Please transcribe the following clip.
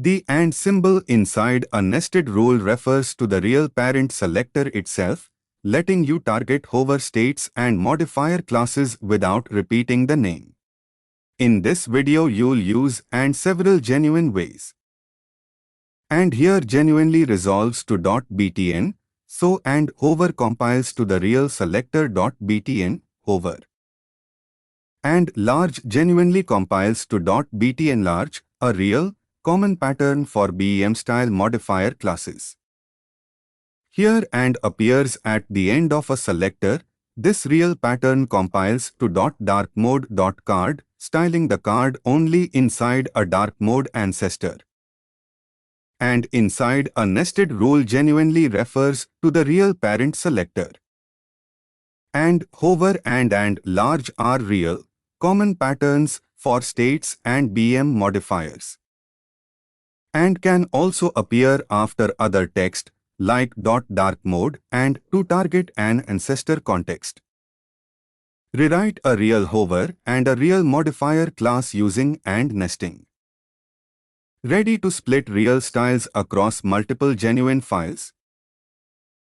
The AND symbol inside a nested rule refers to the real parent selector itself, letting you target hover states and modifier classes without repeating the name. In this video you'll use AND several genuine ways. And here genuinely resolves to .btn, so AND hover compiles to the real selector .btn-hover. And large genuinely compiles to .btn-large, a real, common pattern for BEM-style modifier classes. Here AND appears at the end of a selector. This real pattern compiles to .darkmode.card, styling the card only inside a dark mode ancestor. And inside a nested rule genuinely refers to the real parent selector. And hover and large are real, common patterns for states and BEM modifiers. And can also appear after other text like .darkmode and to target an ancestor context. Rewrite a real hover and a real modifier class using AND nesting. Ready to split real styles across multiple genuine files?